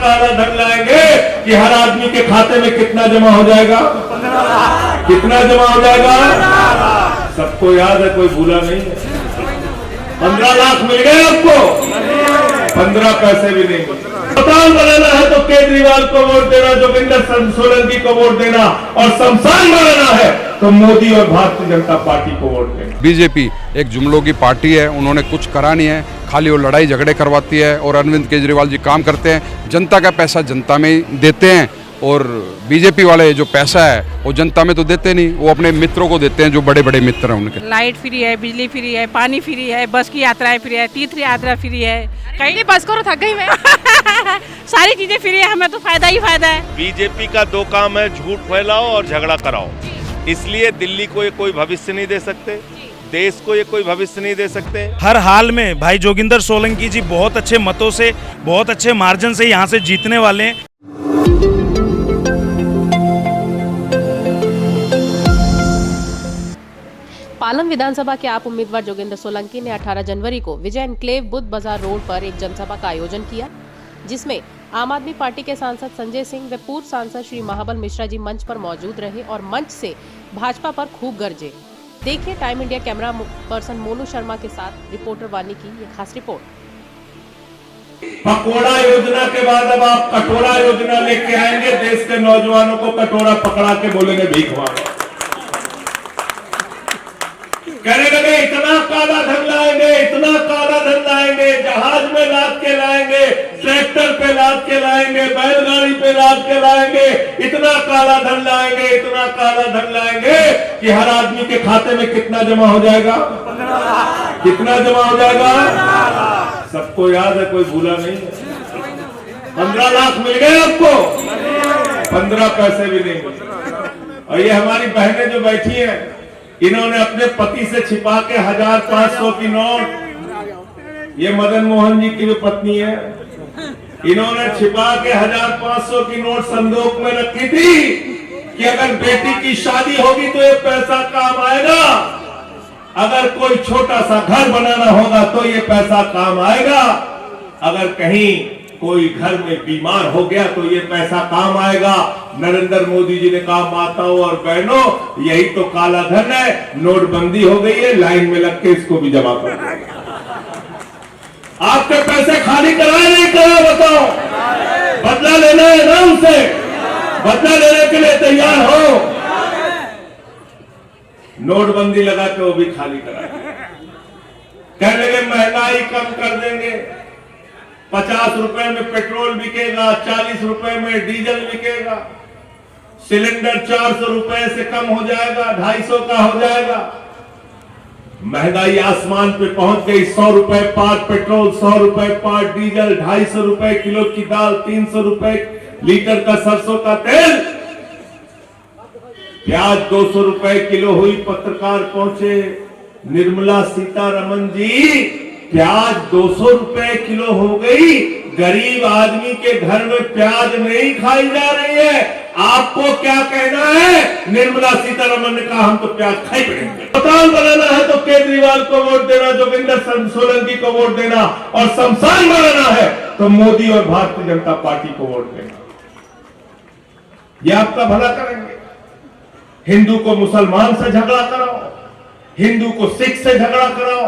काला धन लाएंगे कि हर आदमी के खाते में कितना जमा हो जाएगा, कितना जमा हो जाएगा, सबको याद है, कोई भूला नहीं है। 15 लाख मिल गए आपको, 15 पैसे भी नहीं। प्रधान बनाना है तो केजरीवाल को वोट देना, जोगिंदर सोलंकी को वोट देना, और शमशान बनाना है तो मोदी और भारतीय जनता पार्टी को वोट देना। बीजेपी एक जुमलों की पार्टी है, उन्होंने कुछ करा नहीं है, खाली वो लड़ाई झगड़े करवाती है। और अरविंद केजरीवाल जी काम करते हैं, जनता का पैसा जनता में ही देते हैं। और बीजेपी वाले जो पैसा है वो जनता में तो देते नहीं, वो अपने मित्रों को देते हैं, जो बड़े बड़े मित्र हैं उनके। लाइट फ्री है, बिजली फ्री है, पानी फ्री है, बस की यात्राएं फ्री है, तीर्थ यात्रा फ्री है। कहीं बस करो, थक गई मैं। सारी चीजें फ्री है, हमें तो फायदा ही फायदा है। बीजेपी का 2 काम है, झूठ फैलाओ और झगड़ा कराओ। इसलिए दिल्ली को ये कोई भविष्य नहीं दे सकते, देश को ये कोई भविष्य नहीं दे सकते। हर हाल में भाई जोगिंदर सोलंकी जी बहुत अच्छे मतों से, बहुत अच्छे मार्जिन से यहाँ से जीतने वाले हैं। पालम विधानसभा के आप उम्मीदवार जोगिंदर सोलंकी ने 18 जनवरी को विजय एनक्लेव बुद्ध बाजार रोड पर एक जनसभा का आयोजन किया, जिसमें आम आदमी पार्टी के सांसद संजय सिंह व पूर्व सांसद श्री महाबल मिश्रा जी मंच पर मौजूद रहे और मंच से भाजपा पर खूब गरजे। देखिए time India camera person Monu Sharma के साथ रिपोर्टर वानी की ये खास रिपोर्ट। पकोड़ा योजना के बाद अब आप कटोरा योजना लेके आएंगे, देश के नौजवानों को कटोरा पकड़ा के बोलेंगे भीख मांगो। कहने लगे इतना काला धन लाएंगे, इतना काला धन लाएंगे, जहाज में लाद के लाएंगे, ट्रैक्टर पे लाद के लाएंगे, बैलगाड़ी पे लाद के लाएंगे, इतना काला धन लाएंगे, इतना काला धन लाएंगे कि हर आदमी के खाते में कितना जमा हो जाएगा, कितना जमा हो जाएगा, सबको याद है, कोई भूला नहीं है। 15 लाख मिल गए आपको, 15 पैसे भी नहीं मिले। और ये हमारी बहनें जो बैठी हैं, इन्होंने अपने पति से छिपा के 1500 की नोट, ये मदन मोहन जी की भी पत्नी है, इन्होंने छिपा के 1500 की नोट संदूक में रखी थी कि अगर बेटी की शादी होगी तो ये पैसा काम आएगा, अगर कोई छोटा सा घर बनाना होगा तो ये पैसा काम आएगा, अगर कहीं कोई घर में बीमार हो गया तो ये पैसा काम आएगा। नरेंद्र मोदी जी ने कहा माताओं और बहनों, यही तो काला धन है, नोटबंदी हो गई है, लाइन में लग के इसको भी जमा कर दो। आपके पैसे खाली कराए नहीं करा, बताओ, बदला लेना है ना उनसे, बदला लेने के लिए तैयार हो, नोटबंदी लगा के वो भी खाली करा। कहने लगे महंगाई कम कर देंगे, 50 रुपए में पेट्रोल बिकेगा, 40 रुपए में डीजल बिकेगा, सिलेंडर 400 रुपए से कम हो जाएगा, 250 का हो जाएगा। महंगाई आसमान पे पहुंच गई, 100 रुपए पार पेट्रोल, 100 रुपए पार डीजल, 250 रुपए किलो की दाल, 300 रुपए लीटर का सरसों का तेल, प्याज 200 रुपए किलो हुई। पत्रकार पहुंचे, निर्मला सीतारमण जी, प्याज 200 रुपए किलो हो गई, गरीब आदमी के घर में प्याज नहीं खाई जा रही है, आपको क्या कहना है? निर्मला सीतारमण ने कहा हम तो प्याज खाई पड़ेंगे। प्रधान बनाना है तो केजरीवाल को वोट देना, जोगिंदर सोलंकी को वोट देना, और शमशान बनाना है तो मोदी और भारतीय जनता पार्टी को वोट देना। ये आपका भला करेंगे। हिंदू को मुसलमान से झगड़ा कराओ, हिंदू को सिख से झगड़ा कराओ,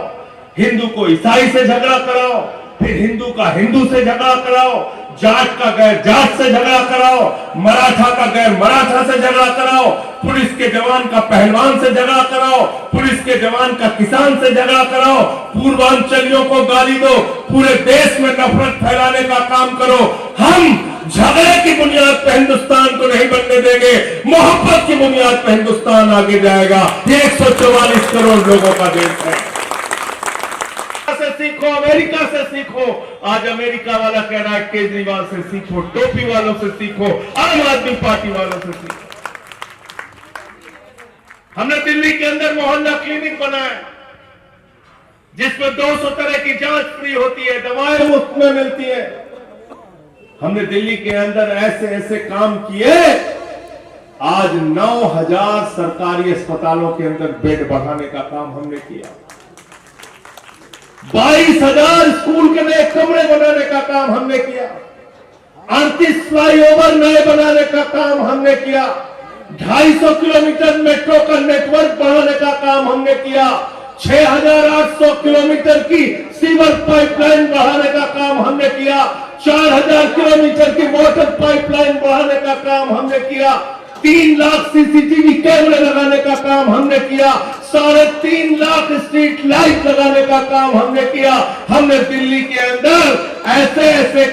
हिंदू को ईसाई से झगड़ा कराओ, फिर हिंदू का हिंदू से झगड़ा कराओ, जाट का गैर जाट से झगड़ा कराओ, मराठा का गैर मराठा से झगड़ा कराओ, पुलिस के जवान का पहलवान से झगड़ा कराओ, पुलिस के जवान का किसान से झगड़ा कराओ, पूर्वांचलियों को गाली दो, पूरे देश में नफरत फैलाने का काम करो। हम झगड़े की बुनियाद पर हिंदुस्तान को नहीं बनने देंगे, मोहब्बत की बुनियाद पर हिंदुस्तान आगे जाएगा। ये 144 करोड़ लोगों का देश है। से सीखो, अमेरिका से सीखो। आज अमेरिका वाला कह रहा है केजरीवाल से सीखो, टोपी वालों से सीखो, आम आदमी पार्टी वालों से सीखो। हमने दिल्ली के अंदर मोहल्ला क्लिनिक बनाया जिसमें 200 तरह की जांच फ्री होती है, दवाएं मुफ्त में मिलती है। हमने दिल्ली के अंदर ऐसे ऐसे काम किए, आज 9000 सरकारी अस्पतालों के अंदर बेड बढ़ाने का काम हमने किया, 22,000 स्कूल के नए कमरे बनाने का काम हमने किया, 38 फ्लाईओवर नए बनाने का काम हमने किया, 250 किलोमीटर मेट्रो का नेटवर्क बढ़ाने का काम हमने किया, 6,800 किलोमीटर की सीवर पाइपलाइन बढ़ाने का काम हमने किया, 4,000 किलोमीटर की वाटर पाइपलाइन बढ़ाने का काम हमने किया, 3 लाख सीसीटीवी कैमरे लगाने का काम हमने किया, 3.5 लाख स्ट्रीट लाइट लगाने का काम हमने किया। हमने दिल्ली के अंदर ऐसे ऐसे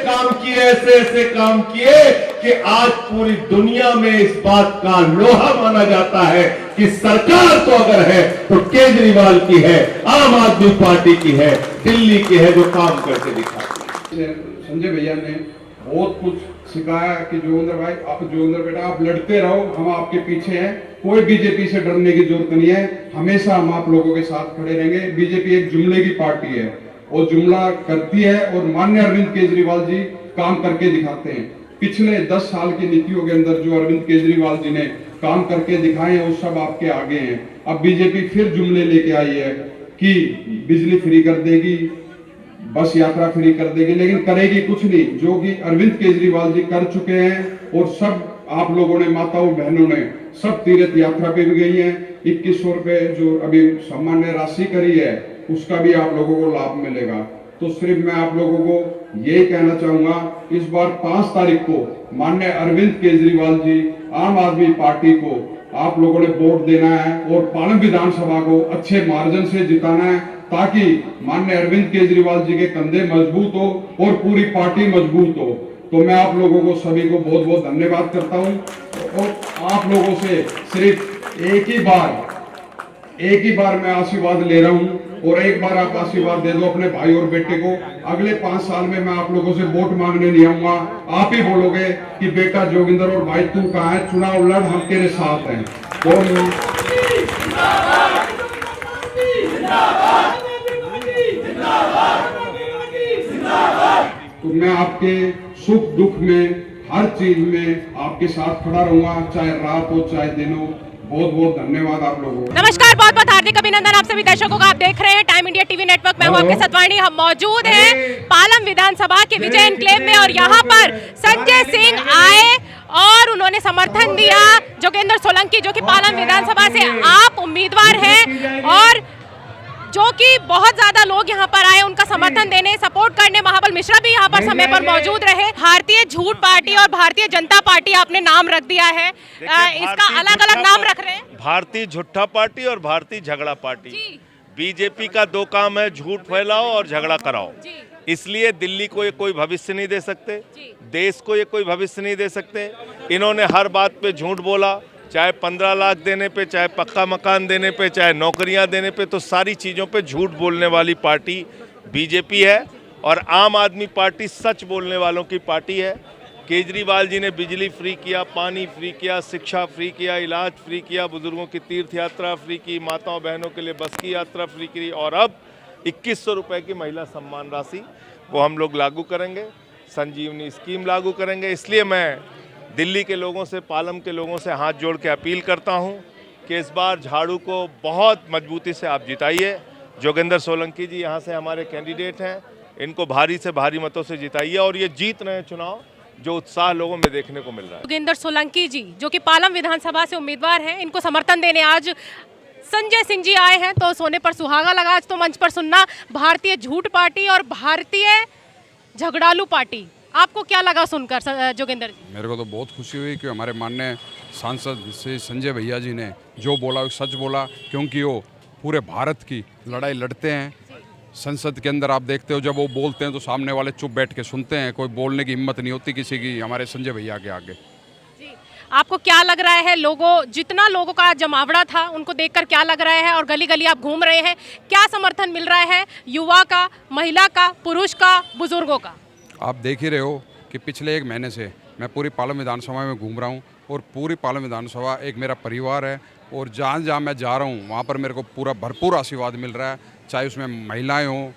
काम किए कि आज पूरी दुनिया में इस बात का लोहा माना जाता है कि सरकार तो अगर है तो केजरीवाल की है, आम आदमी पार्टी की है, दिल्ली की है, जो काम करके दिखाती है। संजय भैया ने बहुत कुछ सिखाया कि जोगिंदर भाई, आप जोगिंदर बेटा आप लड़ते रहो, हम आपके पीछे हैं, कोई बीजेपी से डरने की जरूरत नहीं है, हमेशा हम आप लोगों के साथ खड़े रहेंगे। बीजेपी एक जुमले की पार्टी है और जुमला करती है और माननीय अरविंद केजरीवाल जी काम करके दिखाते हैं। पिछले 10 साल की नीतियों के अंदर जो अरविंद केजरीवाल जी ने काम करके दिखाए हैं वो सब आपके आगे हैं। अब बीजेपी फिर जुमले लेके आई है कि बिजली फ्री कर देगी, बस यात्रा फ्री कर देगी, लेकिन करेगी कुछ नहीं। जो कि अरविंद केजरीवाल जी कर चुके हैं और सब आप लोगों ने, माताओं बहनों ने सब तीर्थ यात्रा पे भी गई हैं। 2100 रुपए जो अभी सामान्य राशि करी है उसका भी आप लोगों को लाभ मिलेगा। तो सिर्फ मैं आप लोगों को यही कहना चाहूंगा, इस बार 5 तारीख को माननीय अरविंद केजरीवाल जी आम आदमी पार्टी को आप लोगों ने वोट देना है और पालम विधानसभा को अच्छे मार्जिन से जिताना है, ताकि माननीय अरविंद केजरीवाल जी के कंधे मजबूत हो और पूरी पार्टी मजबूत हो। तो मैं आप लोगों को सभी को बहुत बहुत धन्यवाद करता हूं और आप लोगों से सिर्फ एक ही बार मैं आशीर्वाद ले रहा हूं और एक बार आप आशीर्वाद दे दो अपने भाई और बेटे को। अगले 5 साल में मैं आप लोगों से वोट मांगने नहीं आऊंगा, आप ही बोलोगे कि बेटा जोगिंदर और भाई तू कहाँ है, चुनाव लड़, हम तेरे साथ हैं। तो मैं आपके सुख दुख में हर चीज में आपके साथ खड़ा रहूंगा, चाहे रात हो चाहे दिन हो। बहुत बहुत धन्यवाद आप लोगों को। नमस्कार, बहुत बहुत हार्दिक अभिनंदन आप सभी दर्शकों का। आप देख रहे हैं टाइम इंडिया टीवी नेटवर्क। मैं हूं आपके सतवाणी। हम मौजूद हैं पालम विधानसभा के विजय एनक्लेव में और यहाँ पर संजय सिंह आए और उन्होंने समर्थन दिया जोगिंदर सोलंकी, जो कि पालम विधानसभा से आप उम्मीदवार हैं और जो कि बहुत ज्यादा लोग यहाँ पर आए उनका समर्थन देने, सपोर्ट करने। महाबल मिश्रा भी यहाँ पर समय पर मौजूद रहे। भारतीय झूठ पार्टी और भारतीय जनता पार्टी आपने नाम रख दिया है, इसका अलग अलग नाम रख रहे हैं। भारतीय झूठा पार्टी और भारतीय झगड़ा पार्टी। बीजेपी का 2 काम है, झूठ फैलाओ और झगड़ा कराओ। इसलिए दिल्ली को ये कोई भविष्य नहीं दे सकते, देश को ये कोई भविष्य नहीं दे सकते। इन्होंने हर बात पे झूठ बोला, चाहे 15 लाख देने पे, चाहे पक्का मकान देने पे, चाहे नौकरियां देने पे, तो सारी चीज़ों पे झूठ बोलने वाली पार्टी बीजेपी है। और आम आदमी पार्टी सच बोलने वालों की पार्टी है। केजरीवाल जी ने बिजली फ्री किया, पानी फ्री किया, शिक्षा फ्री किया, इलाज फ्री किया, बुजुर्गों की तीर्थ यात्रा फ्री की, माताओं बहनों के लिए बस की यात्रा फ्री की, और अब 2100 रुपये की महिला सम्मान राशि वो हम लोग लागू करेंगे, संजीवनी स्कीम लागू करेंगे। इसलिए मैं दिल्ली के लोगों से, पालम के लोगों से हाथ जोड़ के अपील करता हूं कि इस बार झाड़ू को बहुत मजबूती से आप जिताइए। जोगिंदर सोलंकी जी यहाँ से हमारे कैंडिडेट हैं, इनको भारी से भारी मतों से जिताइए और ये जीत रहे हैं चुनाव, जो उत्साह लोगों में देखने को मिल रहा है। जोगिंदर सोलंकी जी जो कि पालम विधानसभा से उम्मीदवार हैं, इनको समर्थन देने आज संजय सिंह जी आए हैं, तो सोने पर सुहागा लगा आज तो मंच पर सुनना। भारतीय झूठ पार्टी और भारतीय झगड़ालू पार्टी, आपको क्या लगा सुनकर जोगिंदर जी? मेरे को तो बहुत खुशी हुई कि हमारे माननीय सांसद श्री संजय भैया जी ने जो बोला वो सच बोला, क्योंकि वो पूरे भारत की लड़ाई लड़ते हैं। संसद के अंदर आप देखते हो जब वो बोलते हैं तो सामने वाले चुप बैठ के सुनते हैं, कोई बोलने की हिम्मत नहीं होती किसी की हमारे संजय भैया के आगे। जी, आपको क्या लग रहा है, जितना लोगों का जमावड़ा था उनको देखकर क्या लग रहा है, और गली गली आप घूम रहे हैं, क्या समर्थन मिल रहा है युवा का, महिला का, पुरुष का, बुजुर्गों का? आप देख ही रहे हो कि पिछले 1 महीने से मैं पूरी पालम विधानसभा में घूम रहा हूँ और पूरी पालम विधानसभा एक मेरा परिवार है और जहाँ जहाँ मैं जा रहा हूँ वहाँ पर मेरे को पूरा भरपूर आशीर्वाद मिल रहा है, चाहे उसमें महिलाएं हों,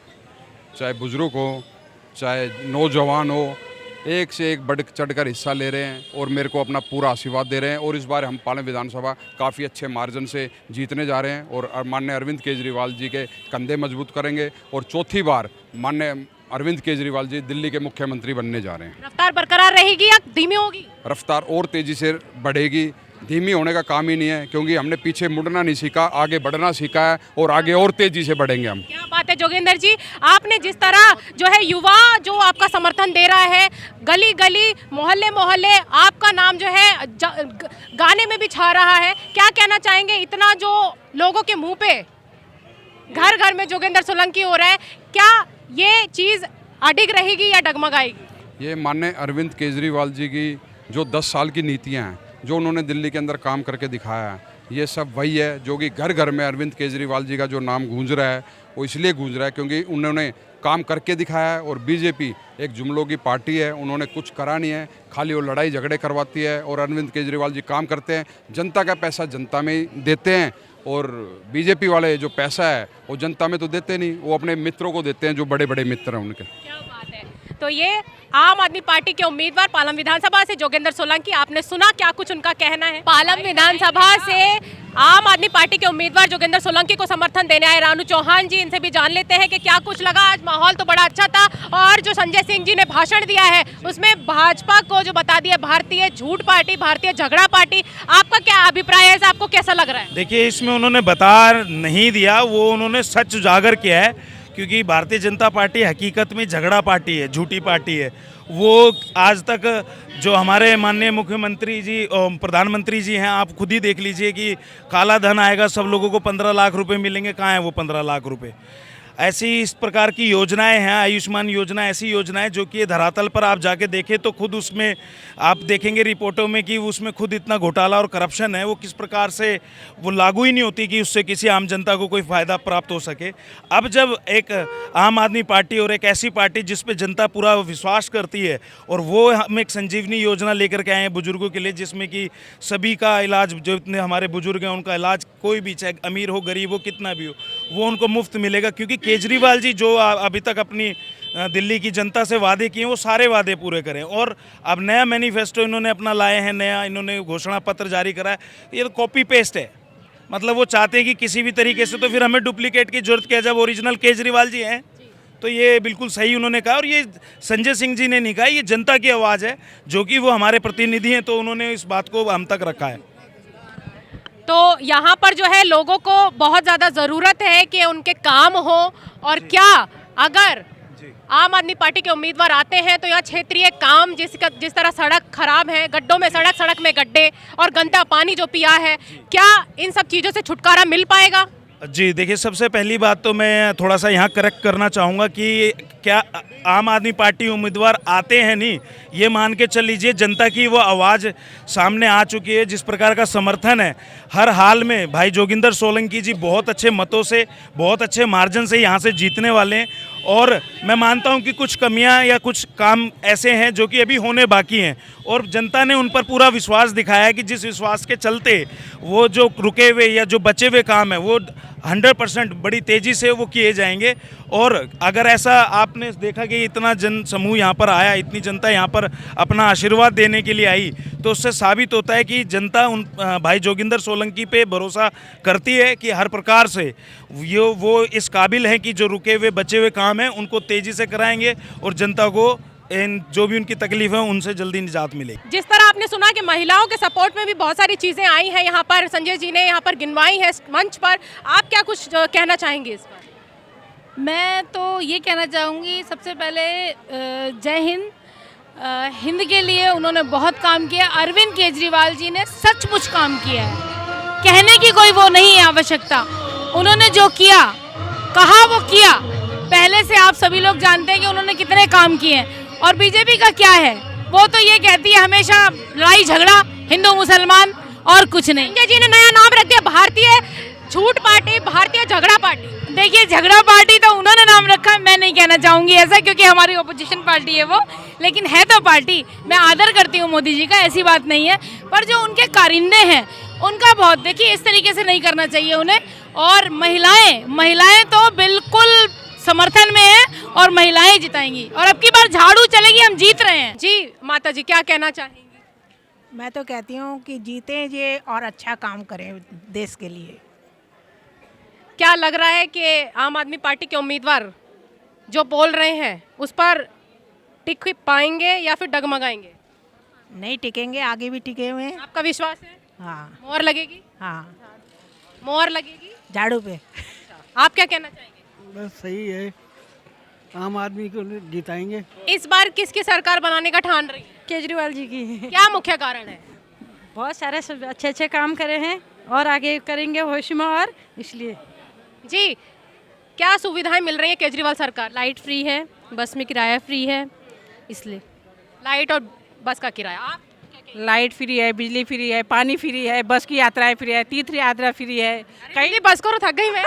चाहे बुजुर्ग हो, चाहे नौजवान हो, एक से एक बढ़ चढ़कर हिस्सा ले रहे हैं और मेरे को अपना पूरा आशीर्वाद दे रहे हैं। और इस बार हम पालम विधानसभा काफ़ी अच्छे मार्जिन से जीतने जा रहे हैं और माननीय अरविंद केजरीवाल जी के कंधे मजबूत करेंगे और चौथी बार माननीय अरविंद केजरीवाल जी दिल्ली के मुख्यमंत्री बनने जा रहे हैं। रफ्तार बरकरार रहेगी या धीमी होगी? रफ्तार और तेज़ी से बढ़ेगी, धीमी होने का काम ही नहीं है, क्योंकि हमने पीछे मुड़ना नहीं सीखा, आगे बढ़ना सीखा है और आगे और तेज़ी से बढ़ेंगे हम। क्या बात है जोगिंदर जी, आपने जिस तरह जो है युवा जो आपका समर्थन दे रहा है, गली गली मोहल्ले मोहल्ले आपका नाम जो है गाने में भी छा रहा है, क्या कहना चाहेंगे? इतना जो लोगों के मुंह पे घर घर में जोगिंदर सोलंकी हो रहा है, क्या ये चीज़ अडिग रहेगी या डगमगाएगी? ये माननीय अरविंद केजरीवाल जी की जो 10 साल की नीतियाँ हैं, जो उन्होंने दिल्ली के अंदर काम करके दिखाया है, ये सब वही है जो कि घर घर में अरविंद केजरीवाल जी का जो नाम गूंज रहा है, वो इसलिए गूंज रहा है क्योंकि उन्होंने काम करके दिखाया है। और बीजेपी एक जुमलों की पार्टी है, उन्होंने कुछ करा नहीं है, खाली वो लड़ाई झगड़े करवाती है। और अरविंद केजरीवाल जी काम करते हैं, जनता का पैसा जनता में ही देते हैं। और बीजेपी वाले जो पैसा है वो जनता में तो देते नहीं, वो अपने मित्रों को देते हैं, जो बड़े बड़े मित्र हैं उनके। क्या बात है। तो ये आम आदमी पार्टी के उम्मीदवार पालम विधानसभा से जोगिंदर सोलंकी, आपने सुना क्या कुछ उनका कहना है। पालम विधानसभा से आम आदमी पार्टी के उम्मीदवार जोगिंदर सोलंकी को समर्थन देने आए रानू चौहान जी, इनसे भी जान लेते हैं कि क्या कुछ लगा। आज माहौल तो बड़ा अच्छा था और जो संजय सिंह जी ने भाषण दिया है उसमें भाजपा को जो बता दिया भारतीय झूठ पार्टी, भारतीय झगड़ा पार्टी, आपका क्या अभिप्राय है, आपको कैसा लग रहा है? देखिए, इसमें उन्होंने बता नहीं दिया, वो उन्होंने सच उजागर किया है, क्योंकि भारतीय जनता पार्टी हकीकत में झगड़ा पार्टी है, झूठी पार्टी है। वो आज तक जो हमारे माननीय मुख्यमंत्री जी प्रधानमंत्री जी हैं, आप खुद ही देख लीजिए कि काला धन आएगा, सब लोगों को 15 लाख रुपए मिलेंगे, कहाँ है वो 15 लाख रुपए। ऐसी इस प्रकार की योजनाएं हैं, आयुष्मान योजना ऐसी योजनाएं जो कि धरातल पर आप जाके देखें तो खुद उसमें आप देखेंगे रिपोर्टों में कि उसमें खुद इतना घोटाला और करप्शन है, वो किस प्रकार से वो लागू ही नहीं होती कि उससे किसी आम जनता को कोई फ़ायदा प्राप्त हो सके। अब जब एक आम आदमी पार्टी और एक ऐसी पार्टी जिस पे जनता पूरा विश्वास करती है, और वो हम एक संजीवनी योजना लेकर के आए हैं बुजुर्गों के लिए, जिसमें कि सभी का इलाज, जो इतने हमारे बुजुर्ग हैं उनका इलाज कोई भी, चाहे अमीर हो गरीब हो कितना भी हो, वो उनको मुफ्त मिलेगा। क्योंकि केजरीवाल जी जो अभी तक अपनी दिल्ली की जनता से वादे किए वो सारे वादे पूरे करें। और अब नया मैनिफेस्टो इन्होंने अपना लाए हैं, नया इन्होंने घोषणा पत्र जारी करा है, ये तो कॉपी पेस्ट है। मतलब वो चाहते हैं कि किसी भी तरीके से, तो फिर हमें डुप्लीकेट की जरूरत क्या, जब ओरिजिनल केजरीवाल जी हैं। तो ये बिल्कुल सही उन्होंने कहा, और ये संजय सिंह जी ने नहीं कहा, ये जनता की आवाज़ है, जो कि वो हमारे प्रतिनिधि हैं, तो उन्होंने इस बात को हम तक रखा है। तो यहाँ पर जो है लोगों को बहुत ज़्यादा ज़रूरत है कि उनके काम हो, और क्या अगर आम आदमी पार्टी के उम्मीदवार आते हैं तो यहाँ क्षेत्रीय काम, जिस तरह सड़क खराब है, गड्ढों में सड़क, सड़क में गड्ढे और गंदा पानी जो पिया है, क्या इन सब चीज़ों से छुटकारा मिल पाएगा? जी देखिए, सबसे पहली बात तो मैं थोड़ा सा यहाँ करेक्ट करना चाहूँगा कि क्या आम आदमी पार्टी उम्मीदवार आते हैं, नहीं, ये मान के चल लीजिए जनता की वो आवाज़ सामने आ चुकी है। जिस प्रकार का समर्थन है हर हाल में, भाई जोगिंदर सोलंकी जी बहुत अच्छे मतों से, बहुत अच्छे मार्जिन से यहाँ से जीतने वाले हैं। और मैं मानता हूँ कि कुछ कमियाँ या कुछ काम ऐसे हैं जो कि अभी होने बाकी हैं, और जनता ने उन पर पूरा विश्वास दिखाया है कि जिस विश्वास के चलते वो जो रुके हुए या जो बचे हुए काम है वो 100% बड़ी तेज़ी से वो किए जाएंगे। और अगर ऐसा आपने देखा कि इतना जन समूह यहाँ पर आया, इतनी जनता यहाँ पर अपना आशीर्वाद देने के लिए आई, तो उससे साबित होता है कि जनता उन भाई जोगिंदर सोलंकी पे भरोसा करती है कि हर प्रकार से वो इस काबिल हैं कि जो रुके हुए बचे हुए काम हैं उनको तेज़ी से कराएंगे, और जनता को जो भी उनकी तकलीफ है उनसे जल्दी निजात मिलेगी। जिस तरह आपने सुना कि महिलाओं के सपोर्ट में भी बहुत सारी चीज़ें आई हैं, यहाँ पर संजय जी ने यहाँ पर गिनवाई है मंच पर, आप क्या कुछ कहना चाहेंगे इस पर? मैं तो ये कहना चाहूँगी, सबसे पहले जय हिंद। हिंद के लिए उन्होंने बहुत काम किया। अरविंद केजरीवाल जी ने सचमुच काम किया है, कहने की कोई वो नहीं है आवश्यकता। उन्होंने जो किया, कहा वो किया। पहले से आप सभी लोग जानते हैं कि उन्होंने कितने काम किए हैं। और बीजेपी का क्या है, वो तो ये कहती है हमेशा लड़ाई झगड़ा, हिंदू मुसलमान, और कुछ नहीं। संजय जी ने नया नाम रख दिया, भारतीय झूठ पार्टी, भारतीय झगड़ा पार्टी। देखिए, झगड़ा पार्टी तो उन्होंने नाम रखा है, मैं नहीं कहना चाहूँगी ऐसा, क्योंकि हमारी ओपोजिशन पार्टी है वो, लेकिन है तो पार्टी। मैं आदर करती हूँ मोदी जी का, ऐसी बात नहीं है, पर जो उनके कारिंदे हैं उनका बहुत, देखिए इस तरीके से नहीं करना चाहिए उन्हें। और महिलाएं तो बिल्कुल समर्थन में है, और महिलाएं जिताएंगी, और अब की बार झाड़ू चलेगी, हम जीत रहे हैं। जी माता जी, क्या कहना चाहेंगी? मैं तो कहती हूँ कि जीते ये और अच्छा काम करें देश के लिए। क्या लग रहा है कि आम आदमी पार्टी के उम्मीदवार जो बोल रहे हैं उस पर टिक पाएंगे या फिर डगमगाएंगे? नहीं टिकेंगे, आगे भी टिके हुए हैं। आपका विश्वास है? हाँ मोहर लगेगी? हाँ, मोहर लगेगी? झाड़ू पे। आप क्या कहना चाहेंगे? बस सही है, आम आदमी को जिताएंगे। इस बार किसकी सरकार बनाने का ठान रही है? केजरीवाल जी की क्या मुख्य कारण है? बहुत सारे सब अच्छे अच्छे काम करे हैं और आगे करेंगे भविष्य में, और इसलिए जी क्या सुविधाएं मिल रही है केजरीवाल सरकार? लाइट फ्री है, बस में किराया फ्री है, इसलिए लाइट और बस का किराया। आप लाइट फ्री है, बिजली फ्री है, पानी फ्री है, बस की यात्राएं फ्री है, तीर्थ यात्रा फ्री है, कहीं बस करो, थक गई मैं।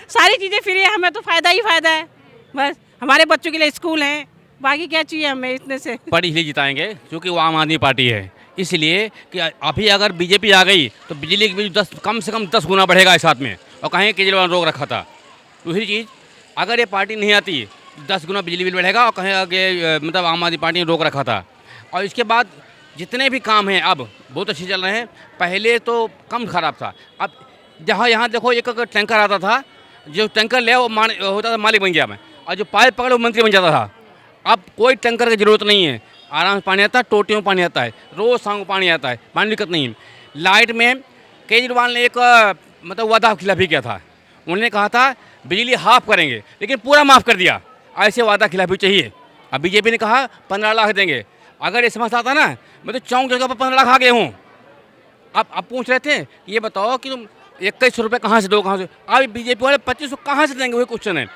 सारी चीज़ें फ्री है। हमें तो फ़ायदा ही फ़ायदा है। बस हमारे बच्चों के लिए स्कूल हैं, बाकी क्या चाहिए हमें इतने से। पार्टी इसलिए जिताएंगे क्योंकि वो आम आदमी पार्टी है, इसलिए कि अभी अगर बीजेपी आ गई तो बिजली की बिल 10 कम से कम 10 गुना बढ़ेगा इस साथ में, और कहीं केजरीवाल रोक रखा था। दूसरी चीज़, अगर ये पार्टी नहीं आती 10 गुना बिजली बिल बढ़ेगा, और कहीं आगे मतलब आम आदमी पार्टी ने रोक रखा था। और इसके बाद जितने भी काम हैं अब बहुत अच्छे चल रहे हैं, पहले तो कम खराब था। अब जहाँ यहाँ देखो एक टैंकर आता था, जो टैंकर ले वो होता था मालिक बन गया मैं, और जो पाइप पकड़े वो मंत्री बन जाता था। अब कोई टैंकर की ज़रूरत नहीं है, आराम से पानी आता है, टोटियों में पानी आता है, रोज़ शाम को पानी आता है, पानी दिक्कत नहीं है। लाइट में केजरीवाल ने एक मतलब वादा खिलाफी किया था, उन्होंने कहा था बिजली हाफ करेंगे, लेकिन पूरा माफ़ कर दिया। ऐसे वादा खिलाफी चाहिए। अब बीजेपी ने कहा 15 लाख देंगे, अगर ये समझ आता ना, मैं तो चौंक जगह पर 15 लाख आ गए हूँ। अब पूछ रहे थे ये बताओ कि तुम 2100 रुपये कहाँ से दो, कहाँ से? अब बीजेपी वाले 2500 कहाँ से देंगे, वही क्वेश्चन है।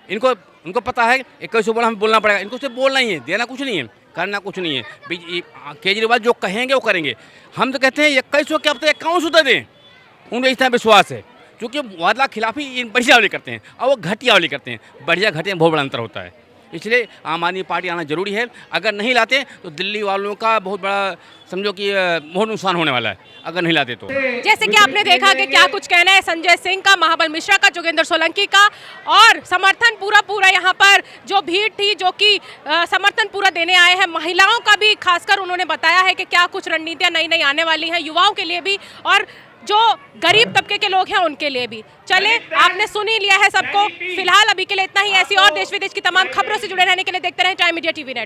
इनको पता है 2100 बोला हमें बोलना पड़ेगा, इनको सिर्फ बोलना ही है, देना कुछ नहीं है, करना कुछ नहीं है। केजरीवाल जो कहेंगे वो करेंगे। हम तो कहते हैं 2100 क्या पता 5100 दे दें, उनको इस तरह विश्वास है, क्योंकि वादा खिलाफी बढ़िया वाली करते हैं और वो घटिया वाली करते हैं। बढ़िया घटिया बहुत बड़ा अंतर होता है, इसलिए आम आदमी पार्टी आना जरूरी है। अगर नहीं लाते तो दिल्ली वालों का बहुत बड़ा समझो कि बहुत नुकसान होने वाला है अगर नहीं लाते तो। जैसे कि आपने देखा कि क्या कुछ कहना है संजय सिंह का, महाबल मिश्रा का, जोगेंद्र सोलंकी का, और समर्थन पूरा यहाँ पर जो भीड़ थी जो कि समर्थन पूरा देने आए हैं। महिलाओं का भी खासकर उन्होंने बताया है कि क्या कुछ रणनीतियाँ नई नई आने वाली हैं युवाओं के लिए भी, और जो गरीब तबके के लोग हैं उनके लिए भी। चले, आपने सुन ही लिया है सबको। फिलहाल अभी के लिए इतना ही। ऐसी और देश विदेश की तमाम खबरों से जुड़े रहने के लिए देखते रहें टाइम मीडिया टीवी नेटवर्क।